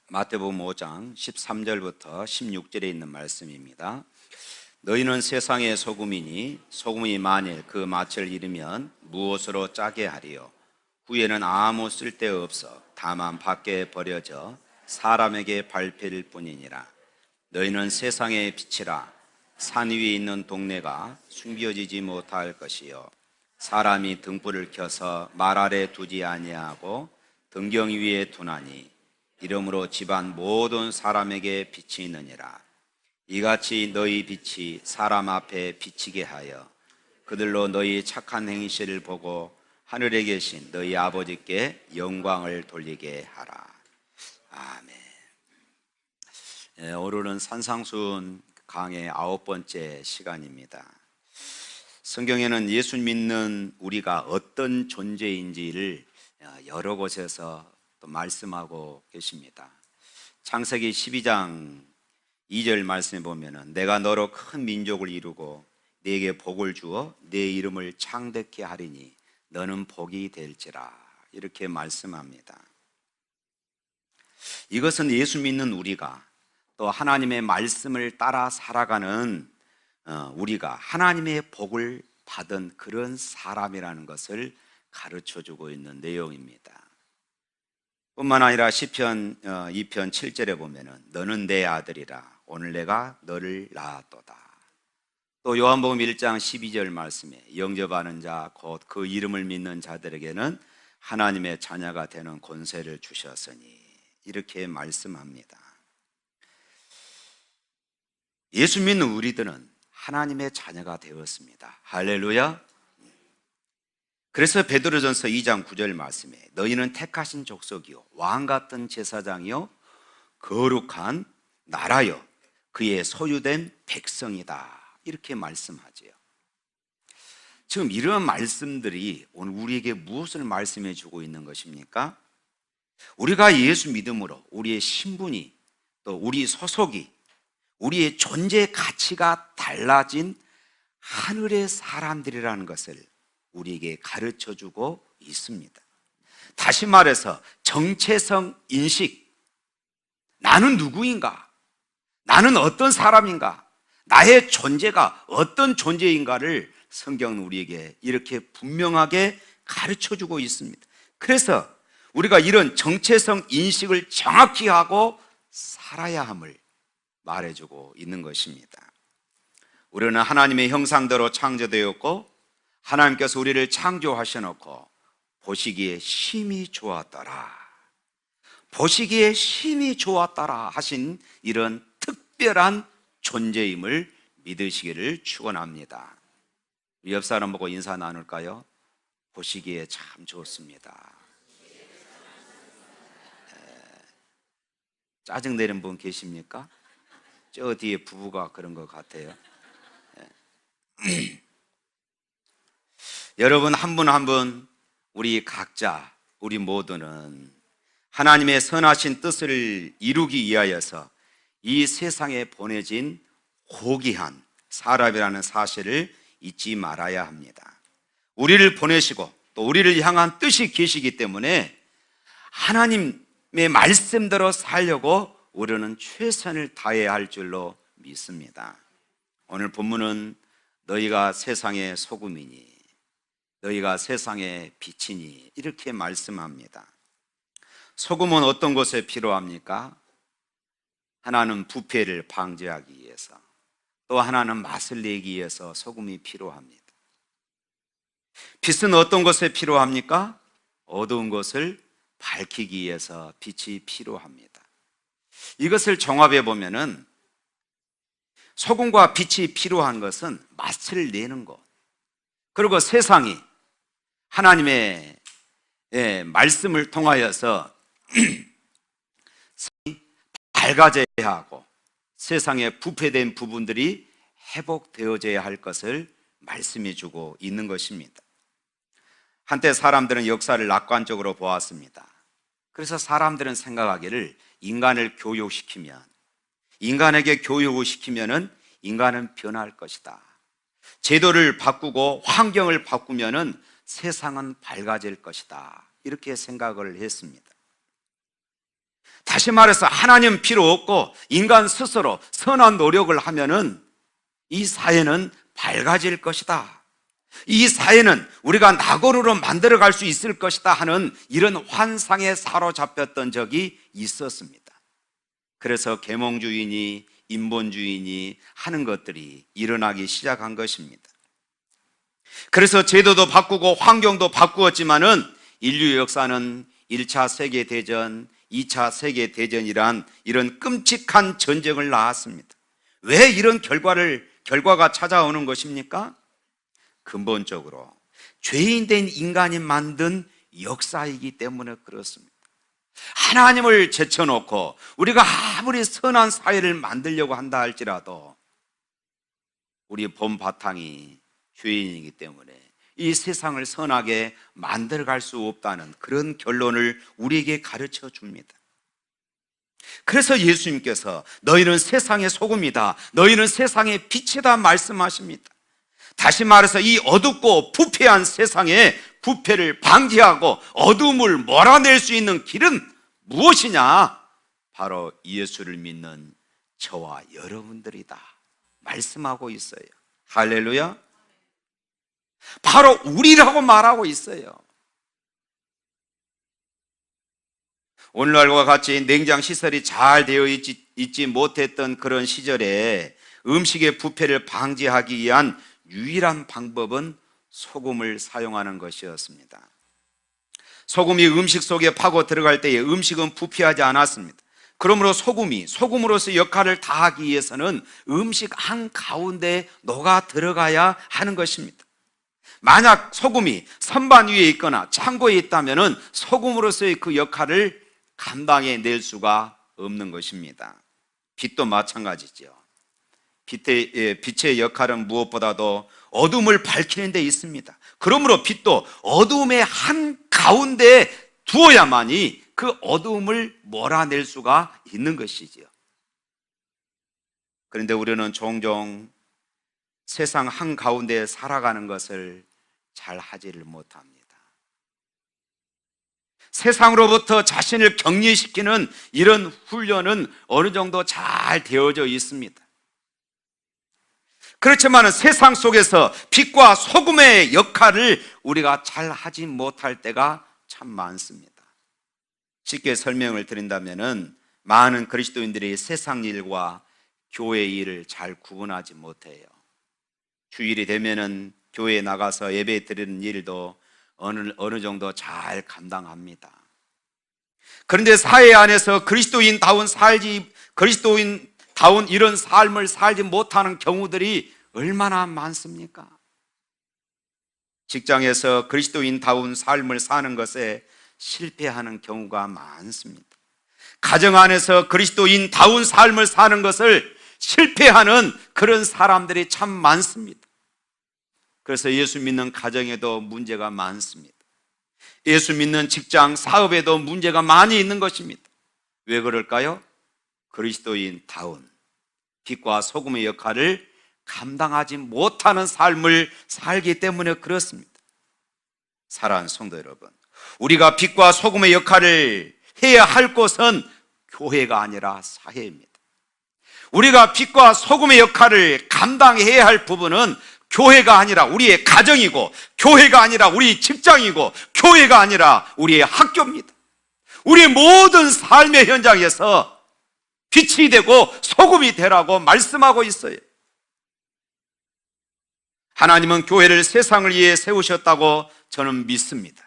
마태복음 5장 13절부터 16절에 있는 말씀입니다. 너희는 세상의 소금이니 소금이 만일 그 맛을 잃으면 무엇으로 짜게 하리요? 후에는 아무 쓸데없어 다만 밖에 버려져 사람에게 밟힐 뿐이니라. 너희는 세상의 빛이라. 산 위에 있는 동네가 숨겨지지 못할 것이요, 사람이 등불을 켜서 말 아래 두지 아니하고 등경 위에 두나니 이러므로 집안 모든 사람에게 빛이 있느니라. 이같이 너희 빛이 사람 앞에 비치게 하여 그들로 너희 착한 행실을 보고 하늘에 계신 너희 아버지께 영광을 돌리게 하라. 아멘. 오늘은 산상수훈 강의 9번째 시간입니다. 성경에는 예수 믿는 우리가 어떤 존재인지를 여러 곳에서 또 말씀하고 계십니다. 창세기 12장 2절 말씀에 보면은 내가 너로 큰 민족을 이루고 네게 복을 주어 네 이름을 창대케 하리니 너는 복이 될지라, 이렇게 말씀합니다. 이것은 예수 믿는 우리가 또 하나님의 말씀을 따라 살아가는 우리가 하나님의 복을 받은 그런 사람이라는 것을 가르쳐주고 있는 내용입니다. 뿐만 아니라 시편 2편 7절에 보면은 너는 내 아들이라 오늘 내가 너를 낳았도다. 또 요한복음 1장 12절 말씀에 영접하는 자 곧 그 이름을 믿는 자들에게는 하나님의 자녀가 되는 권세를 주셨으니, 이렇게 말씀합니다. 예수 믿는 우리들은 하나님의 자녀가 되었습니다. 할렐루야. 그래서 베드로전서 2장 9절 말씀에 너희는 택하신 족속이요 왕같은 제사장이요 거룩한 나라요 그의 소유된 백성이다, 이렇게 말씀하지요. 지금 이런 말씀들이 오늘 우리에게 무엇을 말씀해 주고 있는 것입니까? 우리가 예수 믿음으로 우리의 신분이, 또 우리 소속이, 우리의 존재 가치가 달라진 하늘의 사람들이라는 것을 우리에게 가르쳐주고 있습니다. 다시 말해서 정체성 인식, 나는 누구인가? 나는 어떤 사람인가? 나의 존재가 어떤 존재인가를 성경은 우리에게 이렇게 분명하게 가르쳐주고 있습니다. 그래서 우리가 이런 정체성 인식을 정확히 하고 살아야 함을 말해주고 있는 것입니다. 우리는 하나님의 형상대로 창조되었고 하나님께서 우리를 창조하셔놓고 보시기에 심히 좋았더라, 보시기에 심히 좋았더라 하신 이런 특별한 존재임을 믿으시기를 축원합니다. 옆 사람 보고 인사 나눌까요? 보시기에 참 좋습니다. 짜증내는 분 계십니까? 저 뒤에 부부가 그런 것 같아요. 여러분 한 분 한 분, 우리 각자, 우리 모두는 하나님의 선하신 뜻을 이루기 위하여서 이 세상에 보내진 고귀한 사람이라는 사실을 잊지 말아야 합니다. 우리를 보내시고 또 우리를 향한 뜻이 계시기 때문에 하나님의 말씀대로 살려고 우리는 최선을 다해야 할 줄로 믿습니다. 오늘 본문은 너희가 세상의 소금이니 너희가 세상의 빛이니, 이렇게 말씀합니다. 소금은 어떤 곳에 필요합니까? 하나는 부패를 방지하기 위해서, 또 하나는 맛을 내기 위해서 소금이 필요합니다. 빛은 어떤 곳에 필요합니까? 어두운 곳을 밝히기 위해서 빛이 필요합니다. 이것을 종합해 보면은 소금과 빛이 필요한 것은 맛을 내는 것, 그리고 세상이 하나님의 말씀을 통하여서 밝아져야 하고 세상에 부패된 부분들이 회복되어져야 할 것을 말씀해 주고 있는 것입니다. 한때 사람들은 역사를 낙관적으로 보았습니다. 그래서 사람들은 생각하기를 인간을 교육시키면, 인간에게 교육을 시키면은 인간은 변할 것이다, 제도를 바꾸고 환경을 바꾸면은 세상은 밝아질 것이다, 이렇게 생각을 했습니다. 다시 말해서 하나님 필요 없고 인간 스스로 선한 노력을 하면은 이 사회는 밝아질 것이다. 이 사회는 우리가 낙원으로 만들어갈 수 있을 것이다 하는 이런 환상에 사로잡혔던 적이 있었습니다. 그래서 계몽주의니 인본주의니 하는 것들이 일어나기 시작한 것입니다. 그래서 제도도 바꾸고 환경도 바꾸었지만은 인류 역사는 1차 세계대전, 2차 세계대전이란 이런 끔찍한 전쟁을 낳았습니다. 왜 이런 결과가 찾아오는 것입니까? 근본적으로 죄인된 인간이 만든 역사이기 때문에 그렇습니다. 하나님을 제쳐놓고 우리가 아무리 선한 사회를 만들려고 한다 할지라도 우리 본 바탕이 죄인이기 때문에 이 세상을 선하게 만들어갈 수 없다는 그런 결론을 우리에게 가르쳐 줍니다. 그래서 예수님께서 너희는 세상의 소금이다, 너희는 세상의 빛이다 말씀하십니다. 다시 말해서 이 어둡고 부패한 세상에 부패를 방지하고 어둠을 몰아낼 수 있는 길은 무엇이냐? 바로 예수를 믿는 저와 여러분들이다 말씀하고 있어요. 할렐루야. 바로 우리라고 말하고 있어요. 오늘날과 같이 냉장 시설이 잘 되어 있지 못했던 그런 시절에 음식의 부패를 방지하기 위한 유일한 방법은 소금을 사용하는 것이었습니다. 소금이 음식 속에 파고 들어갈 때에 음식은 부패하지 않았습니다. 그러므로 소금으로서 역할을 다하기 위해서는 음식 한가운데 녹아 들어가야 하는 것입니다. 만약 소금이 선반 위에 있거나 창고에 있다면 소금으로서의 그 역할을 감당해낼 수가 없는 것입니다. 빛도 마찬가지죠. 빛의 역할은 무엇보다도 어둠을 밝히는 데 있습니다. 그러므로 빛도 어둠의 한가운데 두어야만이 그 어둠을 몰아낼 수가 있는 것이지요. 그런데 우리는 종종 세상 한가운데 살아가는 것을 잘 하지를 못합니다. 세상으로부터 자신을 격리시키는 이런 훈련은 어느 정도 잘 되어져 있습니다. 그렇지만 세상 속에서 빛과 소금의 역할을 우리가 잘 하지 못할 때가 참 많습니다. 쉽게 설명을 드린다면 많은 그리스도인들이 세상 일과 교회 일을 잘 구분하지 못해요. 주일이 되면은 교회에 나가서 예배 드리는 일도 어느 정도 잘 감당합니다. 그런데 사회 안에서 그리스도인다운 이런 삶을 살지 못하는 경우들이 얼마나 많습니까? 직장에서 그리스도인다운 삶을 사는 것에 실패하는 경우가 많습니다. 가정 안에서 그리스도인다운 삶을 사는 것을 실패하는 그런 사람들이 참 많습니다. 그래서 예수 믿는 가정에도 문제가 많습니다. 예수 믿는 직장, 사업에도 문제가 많이 있는 것입니다. 왜 그럴까요? 그리스도인다운 빛과 소금의 역할을 감당하지 못하는 삶을 살기 때문에 그렇습니다. 사랑하는 성도 여러분, 우리가 빛과 소금의 역할을 해야 할 곳은 교회가 아니라 사회입니다. 우리가 빛과 소금의 역할을 감당해야 할 부분은 교회가 아니라 우리의 가정이고, 교회가 아니라 우리 직장이고, 교회가 아니라 우리의 학교입니다. 우리의 모든 삶의 현장에서 빛이 되고 소금이 되라고 말씀하고 있어요. 하나님은 교회를 세상을 위해 세우셨다고 저는 믿습니다.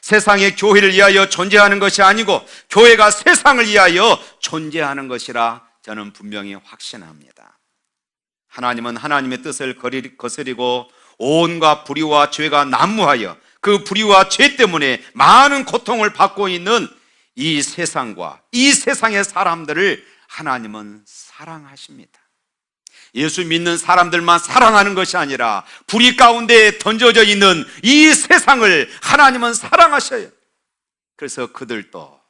세상의 교회를 위하여 존재하는 것이 아니고 교회가 세상을 위하여 존재하는 것이라 저는 분명히 확신합니다. 하나님은 하나님의 뜻을 거스리고 온갖 불의와 죄가 난무하여 그 불의와 죄 때문에 많은 고통을 받고 있는 이 세상과 이 세상의 사람들을 하나님은 사랑하십니다. 예수 믿는 사람들만 사랑하는 것이 아니라 불의 가운데 던져져 있는 이 세상을 하나님은 사랑하셔요. 그래서 그들도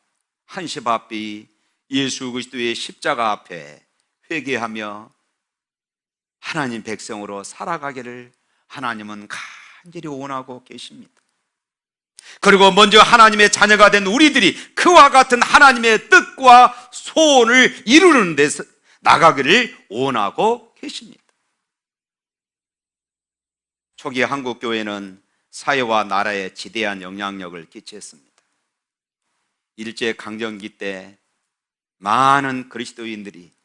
한시바삐 예수 그리스도의 십자가 앞에 회개하며 하나님 백성으로 살아가기를 하나님은 간절히 원하고 계십니다. 그리고 먼저 하나님의 자녀가 된 우리들이 그와 같은 하나님의 뜻과 소원을 이루는 데서 나가기를 원하고 계십니다. 초기 한국 교회는 사회와 나라에 지대한 영향력을 끼쳤습니다. 일제 강점기 때 많은 그리스도인들이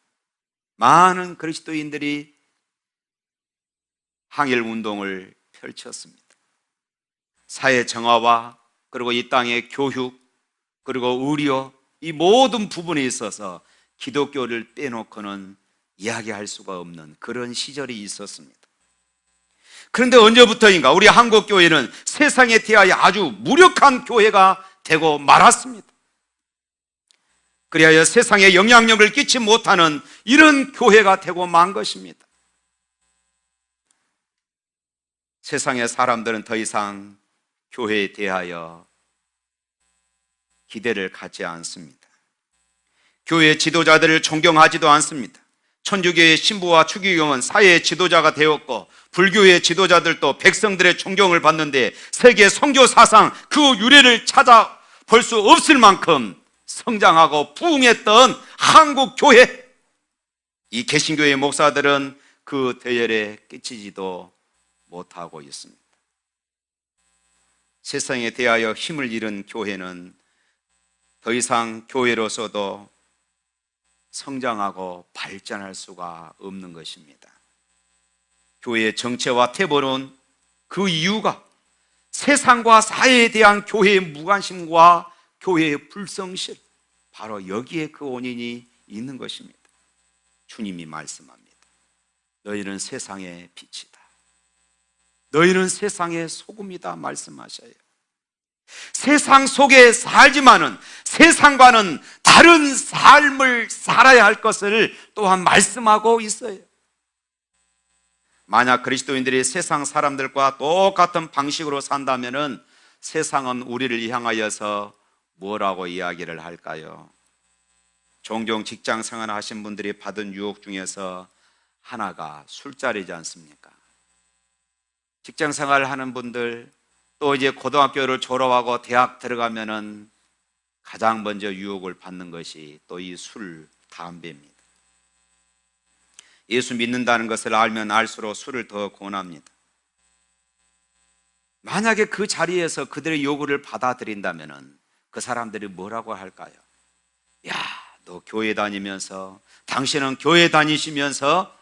항일 운동을 펼쳤습니다. 사회 정화와 그리고 이 땅의 교육 그리고 의료, 이 모든 부분에 있어서 기독교를 빼놓고는 이야기할 수가 없는 그런 시절이 있었습니다. 그런데 언제부터인가 우리 한국 교회는 세상에 대하여 아주 무력한 교회가 되고 말았습니다. 그리하여 세상에 영향력을 끼치지 못하는 이런 교회가 되고 만 것입니다. 세상의 사람들은 더 이상 교회에 대하여 기대를 갖지 않습니다. 교회 지도자들을 존경하지도 않습니다. 천주교의 신부와 추기경은 사회의 지도자가 되었고, 불교의 지도자들도 백성들의 존경을 받는데 세계 선교 사상 그 유래를 찾아볼 수 없을 만큼 성장하고 부흥했던 한국 교회, 이 개신교의 목사들은 그 대열에 끼치지도 못하고 있습니다. 세상에 대하여 힘을 잃은 교회는 더 이상 교회로서도 성장하고 발전할 수가 없는 것입니다. 교회의 정체와 태보는 그 이유가 세상과 사회에 대한 교회의 무관심과 교회의 불성실, 바로 여기에 그 원인이 있는 것입니다. 주님이 말씀합니다. 너희는 세상의 빛이다. 너희는 세상의 소금이다 말씀하셔요. 세상 속에 살지만은 세상과는 다른 삶을 살아야 할 것을 또한 말씀하고 있어요. 만약 그리스도인들이 세상 사람들과 똑같은 방식으로 산다면은 세상은 우리를 향하여서 뭐라고 이야기를 할까요? 종종 직장 생활 하신 분들이 받은 유혹 중에서 하나가 술자리지 않습니까? 직장 생활 하는 분들, 또 이제 고등학교를 졸업하고 대학 들어가면은 가장 먼저 유혹을 받는 것이 또 이 술, 담배입니다. 예수 믿는다는 것을 알면 알수록 술을 더 권합니다. 만약에 그 자리에서 그들의 요구를 받아들인다면은 그 사람들이 뭐라고 할까요? 야, 너 교회 다니면서, 당신은 교회 다니시면서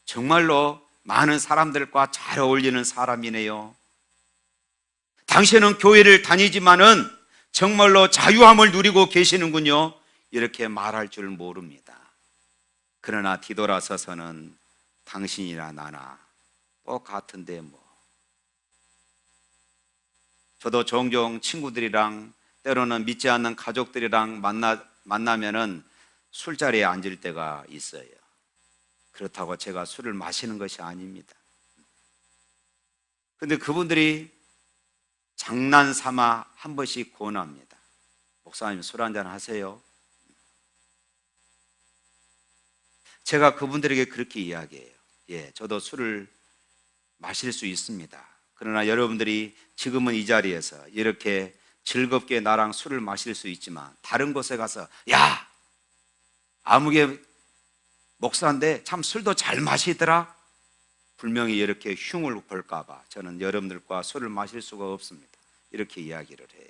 정말로 많은 사람들과 잘 어울리는 사람이네요. 당신은 교회를 다니지만은 정말로 자유함을 누리고 계시는군요. 이렇게 말할 줄 모릅니다. 그러나 뒤돌아서서는 당신이나 나나 똑같은데 뭐. 저도 종종 친구들이랑 때로는 믿지 않는 가족들이랑 만나면은 술자리에 앉을 때가 있어요. 그렇다고 제가 술을 마시는 것이 아닙니다. 근데 그분들이 장난삼아 한 번씩 권합니다. 목사님, 술 한잔 하세요. 제가 그분들에게 그렇게 이야기해요. 예, 저도 술을 마실 수 있습니다. 그러나 여러분들이 지금은 이 자리에서 이렇게 즐겁게 나랑 술을 마실 수 있지만 다른 곳에 가서, 야, 아무개 목사인데 참 술도 잘 마시더라, 분명히 이렇게 흉을 볼까 봐 저는 여러분들과 술을 마실 수가 없습니다. 이렇게 이야기를 해요.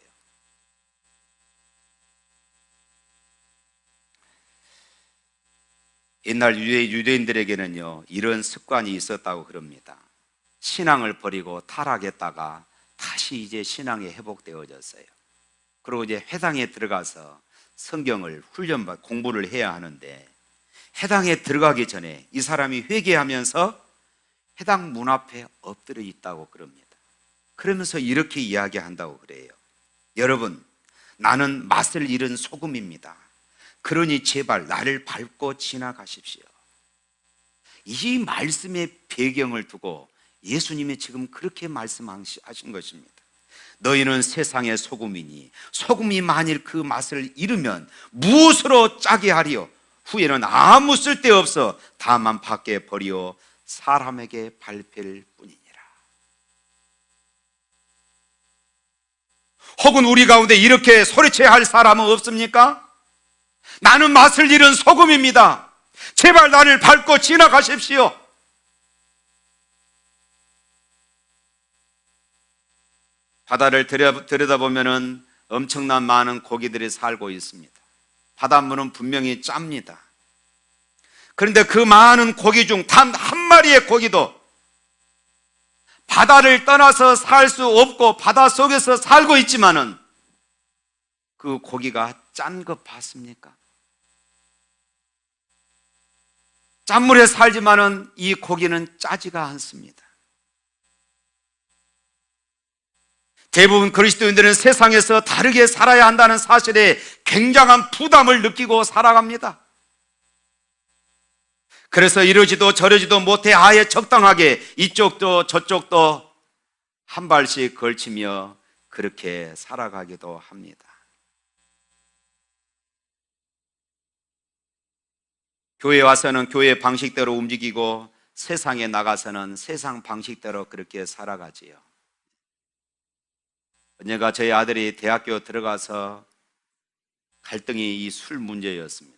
옛날 유대인들에게는요, 이런 습관이 있었다고 그럽니다. 신앙을 버리고 타락했다가 다시 이제 신앙이 회복되어졌어요. 그리고 이제 회당에 들어가서 성경을 공부를 해야 하는데, 회당에 들어가기 전에 이 사람이 회개하면서 회당 문 앞에 엎드려 있다고 그럽니다. 그러면서 이렇게 이야기한다고 그래요. 여러분, 나는 맛을 잃은 소금입니다. 그러니 제발 나를 밟고 지나가십시오. 이 말씀의 배경을 두고 예수님이 지금 그렇게 말씀하신 것입니다. 너희는 세상의 소금이니 소금이 만일 그 맛을 잃으면 무엇으로 짜게 하리요? 후에는 아무 쓸데없어 다만 밖에 버리어 사람에게 밟힐 뿐이니라. 혹은 우리 가운데 이렇게 소리쳐야 할 사람은 없습니까? 나는 맛을 잃은 소금입니다. 제발 나를 밟고 지나가십시오. 바다를 들여다보면 엄청난 많은 고기들이 살고 있습니다. 바닷물은 분명히 짭니다. 그런데 그 많은 고기 중 단 한 마리의 고기도 바다를 떠나서 살 수 없고 바다 속에서 살고 있지만은 그 고기가 짠 것 봤습니까? 짠물에 살지만은 이 고기는 짜지가 않습니다. 대부분 그리스도인들은 세상에서 다르게 살아야 한다는 사실에 굉장한 부담을 느끼고 살아갑니다. 그래서 이러지도 저러지도 못해 아예 적당하게 이쪽도 저쪽도 한 발씩 걸치며 그렇게 살아가기도 합니다. 교회 와서는 교회 방식대로 움직이고 세상에 나가서는 세상 방식대로 그렇게 살아가지요. 언젠가 저희 아들이 대학교 들어가서 갈등이 이 술 문제였습니다.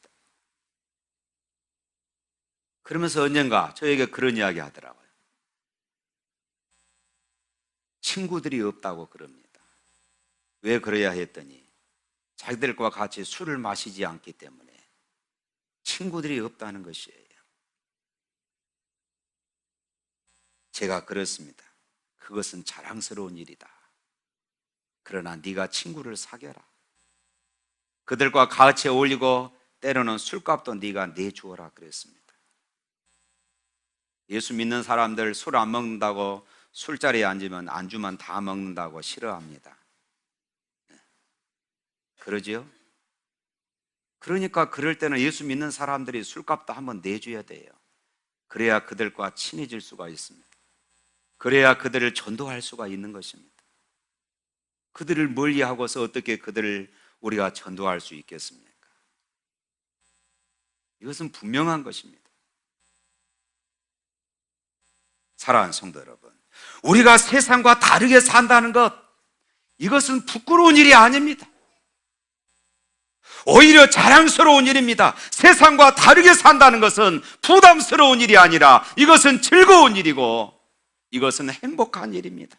그러면서 언젠가 저에게 그런 이야기 하더라고요. 친구들이 없다고 그럽니다. 왜 그래야 했더니 자기들과 같이 술을 마시지 않기 때문에 친구들이 없다는 것이에요. 제가 그렇습니다. 그것은 자랑스러운 일이다. 그러나 네가 친구를 사귀어라. 그들과 같이 어울리고 때로는 술값도 네가 내주어라 그랬습니다. 예수 믿는 사람들 술 안 먹는다고 술자리에 앉으면 안주만 다 먹는다고 싫어합니다. 그러지요? 그러니까 그럴 때는 예수 믿는 사람들이 술값도 한번 내줘야 돼요. 그래야 그들과 친해질 수가 있습니다. 그래야 그들을 전도할 수가 있는 것입니다. 그들을 멀리하고서 어떻게 그들을 우리가 전도할 수 있겠습니까? 이것은 분명한 것입니다. 사랑하는 성도 여러분, 우리가 세상과 다르게 산다는 것, 이것은 부끄러운 일이 아닙니다. 오히려 자랑스러운 일입니다. 세상과 다르게 산다는 것은 부담스러운 일이 아니라 이것은 즐거운 일이고 이것은 행복한 일입니다.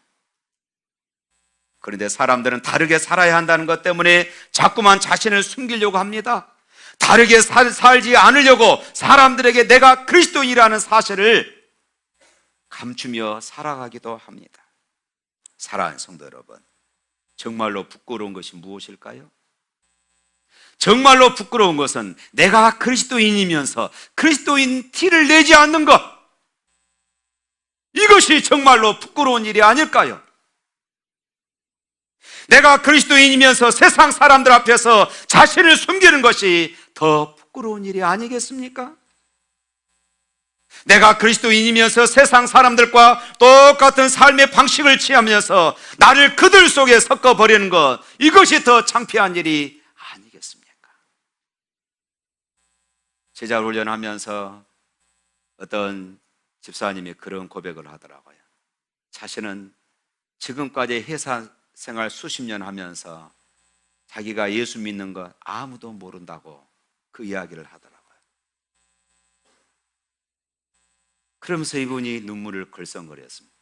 그런데 사람들은 다르게 살아야 한다는 것 때문에 자꾸만 자신을 숨기려고 합니다. 다르게 살지 않으려고 사람들에게 내가 그리스도인이라는 사실을 감추며 살아가기도 합니다. 사랑하는 성도 여러분, 정말로 부끄러운 것이 무엇일까요? 정말로 부끄러운 것은 내가 그리스도인이면서 그리스도인 티를 내지 않는 것, 이것이 정말로 부끄러운 일이 아닐까요? 내가 그리스도인이면서 세상 사람들 앞에서 자신을 숨기는 것이 더 부끄러운 일이 아니겠습니까? 내가 그리스도인이면서 세상 사람들과 똑같은 삶의 방식을 취하면서 나를 그들 속에 섞어버리는 것, 이것이 더 창피한 일이 아니겠습니까? 제자 훈련하면서 어떤 집사님이 그런 고백을 하더라고요. 자신은 지금까지 회사 생활 수십 년 하면서 자기가 예수 믿는 것 아무도 모른다고 그 이야기를 하더라고요. 그러면서 이분이 눈물을 글썽거렸습니다.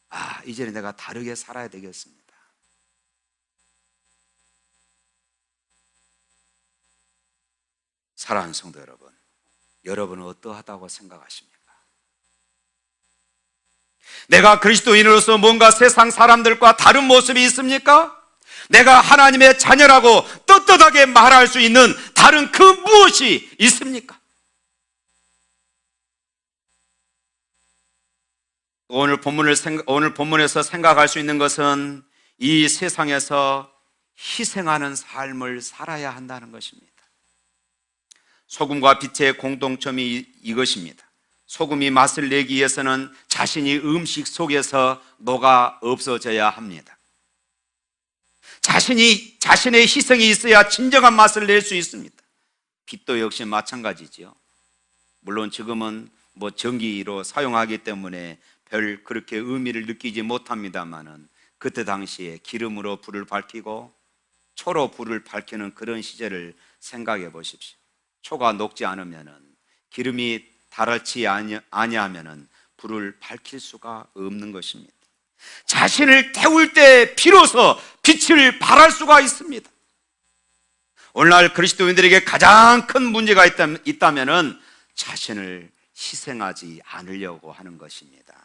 아, 이제는 내가 다르게 살아야 되겠습니다. 사랑하는 성도 여러분, 여러분은 어떠하다고 생각하십니까? 내가 그리스도인으로서 뭔가 세상 사람들과 다른 모습이 있습니까? 내가 하나님의 자녀라고 떳떳하게 말할 수 있는 다른 그 무엇이 있습니까? 오늘 본문에서 생각할 수 있는 것은 이 세상에서 희생하는 삶을 살아야 한다는 것입니다. 소금과 빛의 공동점이 이것입니다. 소금이 맛을 내기 위해서는 자신이 음식 속에서 녹아 없어져야 합니다. 자신의 희생이 있어야 진정한 맛을 낼 수 있습니다. 빛도 역시 마찬가지지요. 물론 지금은 전기로 사용하기 때문에 별 그렇게 의미를 느끼지 못합니다만은 그때 당시에 기름으로 불을 밝히고 초로 불을 밝히는 그런 시절을 생각해 보십시오. 초가 녹지 않으면은, 기름이 달지 아니하면은 불을 밝힐 수가 없는 것입니다. 자신을 태울 때 비로소 빛을 발할 수가 있습니다. 오늘날 그리스도인들에게 가장 큰 문제가 있다면은 자신을 희생하지 않으려고 하는 것입니다.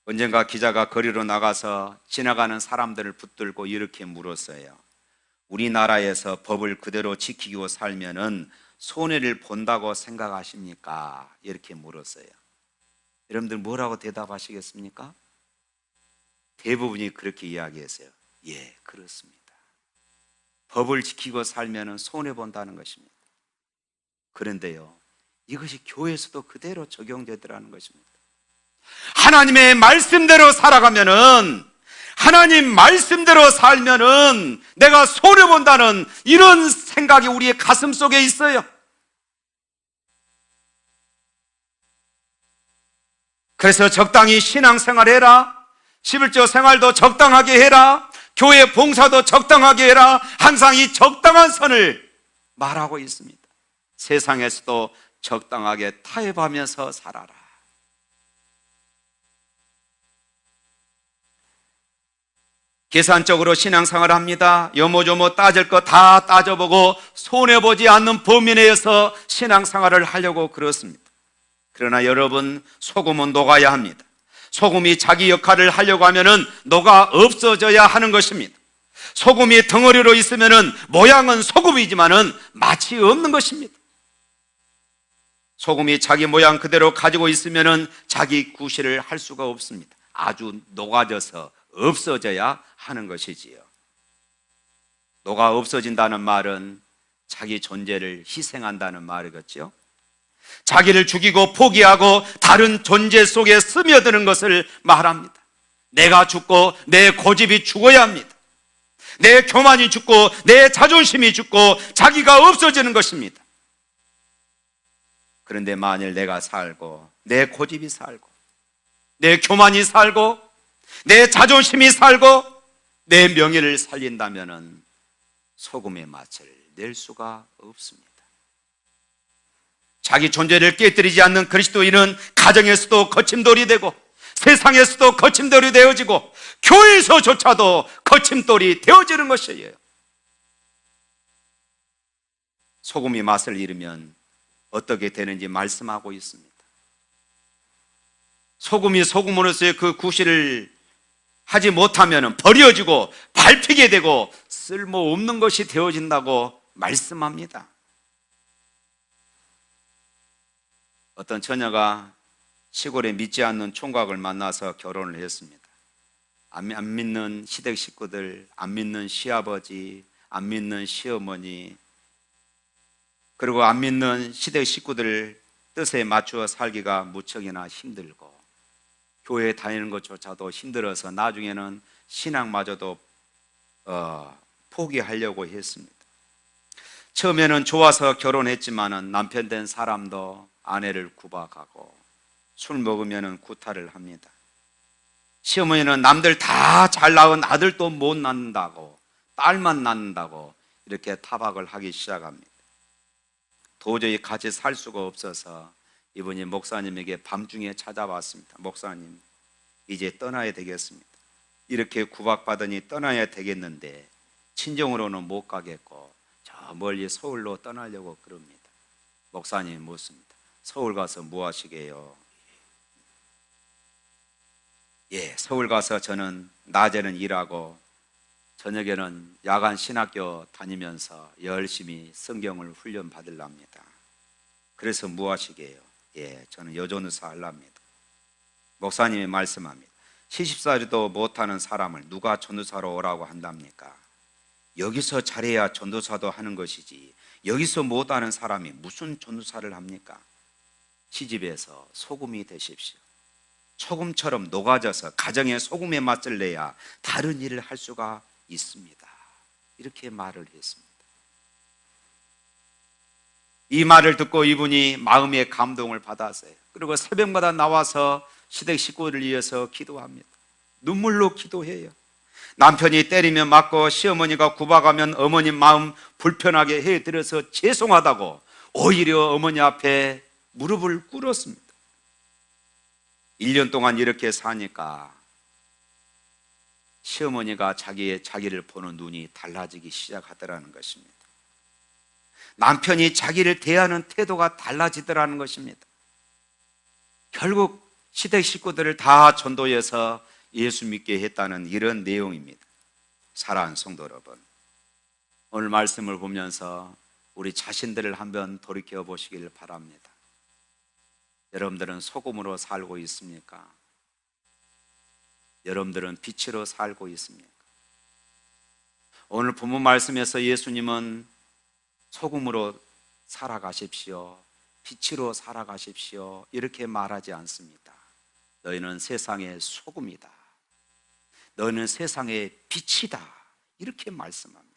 언젠가 기자가 거리로 나가서 지나가는 사람들을 붙들고 이렇게 물었어요. 우리나라에서 법을 그대로 지키고 살면은 손해를 본다고 생각하십니까? 이렇게 물었어요. 여러분들 뭐라고 대답하시겠습니까? 대부분이 그렇게 이야기했어요. 예, 그렇습니다. 법을 지키고 살면은 손해 본다는 것입니다. 그런데요, 이것이 교회에서도 그대로 적용되더라는 것입니다. 하나님의 말씀대로 살아가면은, 하나님 말씀대로 살면은 내가 손해본다는 이런 생각이 우리의 가슴 속에 있어요. 그래서 적당히 신앙생활 해라, 11조 생활도 적당하게 해라, 교회 봉사도 적당하게 해라, 항상 이 적당한 선을 말하고 있습니다. 세상에서도 적당하게 타협하면서 살아라. 계산적으로 신앙생활을 합니다. 요모조모 따질 거 다 따져보고 손해보지 않는 범위 내에서 신앙생활을 하려고 그렇습니다. 그러나 여러분, 소금은 녹아야 합니다. 소금이 자기 역할을 하려고 하면은 녹아 없어져야 하는 것입니다. 소금이 덩어리로 있으면은 모양은 소금이지만은 맛이 없는 것입니다. 소금이 자기 모양 그대로 가지고 있으면은 자기 구실을 할 수가 없습니다. 아주 녹아져서 없어져야 하는 것이지요. 녹아 없어진다는 말은 자기 존재를 희생한다는 말이겠죠. 자기를 죽이고 포기하고 다른 존재 속에 스며드는 것을 말합니다. 내가 죽고 내 고집이 죽어야 합니다. 내 교만이 죽고 내 자존심이 죽고 자기가 없어지는 것입니다. 그런데 만일 내가 살고 내 고집이 살고 내 교만이 살고 내 자존심이 살고 내 명예를 살린다면은 소금의 맛을 낼 수가 없습니다. 자기 존재를 깨뜨리지 않는 그리스도인은 가정에서도 거침돌이 되고 세상에서도 거침돌이 되어지고 교회에서조차도 거침돌이 되어지는 것이에요. 소금이 맛을 잃으면 어떻게 되는지 말씀하고 있습니다. 소금이 소금으로서의 그 구실을 하지 못하면 버려지고 밟히게 되고 쓸모없는 것이 되어진다고 말씀합니다. 어떤 처녀가 시골에 믿지 않는 총각을 만나서 결혼을 했습니다. 안 믿는 시댁 식구들, 안 믿는 시아버지, 안 믿는 시어머니, 그리고 안 믿는 시댁 식구들 뜻에 맞추어 살기가 무척이나 힘들고 교회에 다니는 것조차도 힘들어서 나중에는 신앙마저도 포기하려고 했습니다. 처음에는 좋아서 결혼했지만은 남편 된 사람도 아내를 구박하고 술 먹으면 구타를 합니다. 시어머니는 남들 다 잘 낳은 아들도 못 낳는다고, 딸만 낳는다고 이렇게 타박을 하기 시작합니다. 도저히 같이 살 수가 없어서 이분이 목사님에게 밤중에 찾아왔습니다. 목사님, 이제 떠나야 되겠습니다. 이렇게 구박받으니 떠나야 되겠는데 친정으로는 못 가겠고 저 멀리 서울로 떠나려고 그럽니다. 목사님이 묻습니다. 서울 가서 뭐 하시게요? 예, 서울 가서 저는 낮에는 일하고 저녁에는 야간 신학교 다니면서 열심히 성경을 훈련 받으랍니다. 그래서 뭐 하시게요? 예, 저는 여전사 하랍니다. 목사님이 말씀합니다. 시집살이도 못하는 사람을 누가 전도사로 오라고 한답니까? 여기서 잘해야 전도사도 하는 것이지 여기서 못하는 사람이 무슨 전도사를 합니까? 시집에서 소금이 되십시오. 소금처럼 녹아져서 가정에 소금의 맛을 내야 다른 일을 할 수가 있습니다. 이렇게 말을 했습니다. 이 말을 듣고 이분이 마음의 감동을 받았어요. 그리고 새벽마다 나와서 시댁 식구를 위해서 기도합니다. 눈물로 기도해요. 남편이 때리면 맞고 시어머니가 구박하면 어머님 마음 불편하게 해드려서 죄송하다고 오히려 어머니 앞에 무릎을 꿇었습니다. 1년 동안 이렇게 사니까 시어머니가 자기를 보는 눈이 달라지기 시작하더라는 것입니다. 남편이 자기를 대하는 태도가 달라지더라는 것입니다. 결국 시댁 식구들을 다 전도해서 예수 믿게 했다는 이런 내용입니다. 사랑하는 성도 여러분, 오늘 말씀을 보면서 우리 자신들을 한번 돌이켜 보시길 바랍니다. 여러분들은 소금으로 살고 있습니까? 여러분들은 빛으로 살고 있습니까? 오늘 본문 말씀에서 예수님은 소금으로 살아가십시오, 빛으로 살아가십시오 이렇게 말하지 않습니다. 너희는 세상의 소금이다, 너희는 세상의 빛이다 이렇게 말씀합니다.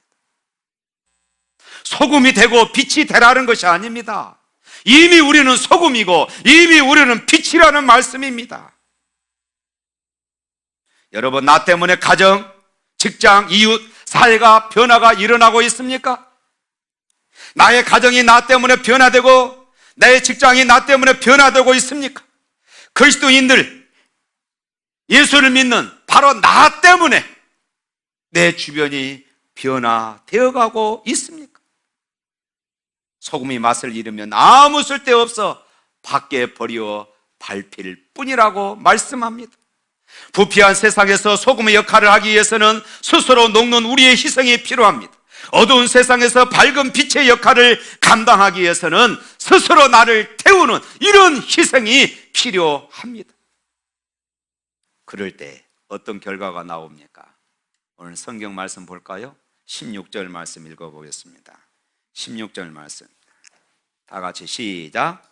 소금이 되고 빛이 되라는 것이 아닙니다. 이미 우리는 소금이고 이미 우리는 빛이라는 말씀입니다. 여러분, 나 때문에 가정, 직장, 이웃, 사회가 변화가 일어나고 있습니까? 나의 가정이 나 때문에 변화되고 나의 직장이 나 때문에 변화되고 있습니까? 그리스도인들, 예수를 믿는 바로 나 때문에 내 주변이 변화되어 가고 있습니까? 소금이 맛을 잃으면 아무 쓸데없어 밖에 버리어 밟힐 뿐이라고 말씀합니다. 부패한 세상에서 소금의 역할을 하기 위해서는 스스로 녹는 우리의 희생이 필요합니다. 어두운 세상에서 밝은 빛의 역할을 감당하기 위해서는 스스로 나를 태우는 이런 희생이 필요합니다. 그럴 때 어떤 결과가 나옵니까? 오늘 성경 말씀 볼까요? 16절 말씀 읽어보겠습니다. 16절 말씀 다 같이 시작.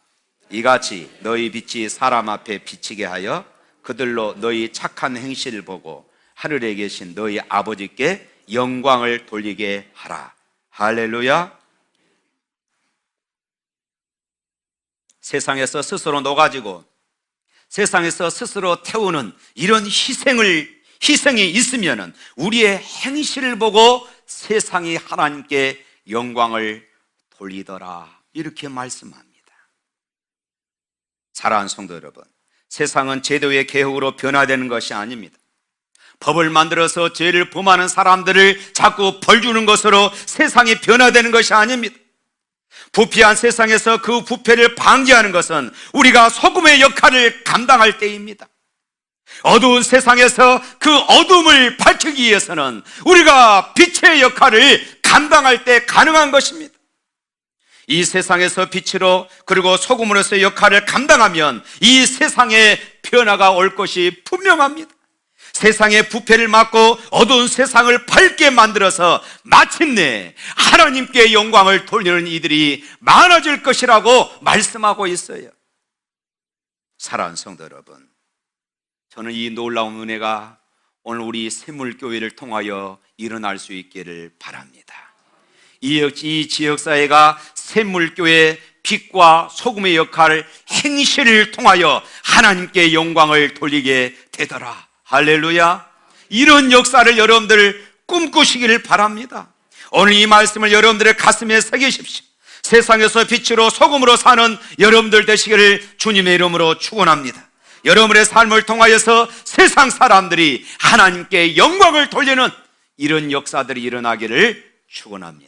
이같이 너희 빛이 사람 앞에 비치게 하여 그들로 너희 착한 행실을 보고 하늘에 계신 너희 아버지께 영광을 돌리게 하라. 할렐루야. 세상에서 스스로 녹아지고 세상에서 스스로 태우는 이런 희생이 있으면 우리의 행실을 보고 세상이 하나님께 영광을 돌리더라 이렇게 말씀합니다. 사랑하는 성도 여러분, 세상은 제도의 개혁으로 변화되는 것이 아닙니다. 법을 만들어서 죄를 범하는 사람들을 자꾸 벌 주는 것으로 세상이 변화되는 것이 아닙니다. 부패한 세상에서 그 부패를 방지하는 것은 우리가 소금의 역할을 감당할 때입니다. 어두운 세상에서 그 어둠을 밝히기 위해서는 우리가 빛의 역할을 감당할 때 가능한 것입니다. 이 세상에서 빛으로 그리고 소금으로서의 역할을 감당하면 이 세상에 변화가 올 것이 분명합니다. 세상의 부패를 막고 어두운 세상을 밝게 만들어서 마침내 하나님께 영광을 돌리는 이들이 많아질 것이라고 말씀하고 있어요. 사랑하는 성도 여러분, 저는 이 놀라운 은혜가 오늘 우리 샘물교회를 통하여 일어날 수 있기를 바랍니다. 이 지역사회가 샘물교회 빛과 소금의 역할 행실을 통하여 하나님께 영광을 돌리게 되더라. 할렐루야. 이런 역사를 여러분들 꿈꾸시기를 바랍니다. 오늘 이 말씀을 여러분들의 가슴에 새기십시오. 세상에서 빛으로 소금으로 사는 여러분들 되시기를 주님의 이름으로 축원합니다. 여러분의 삶을 통하여서 세상 사람들이 하나님께 영광을 돌리는 이런 역사들이 일어나기를 축원합니다.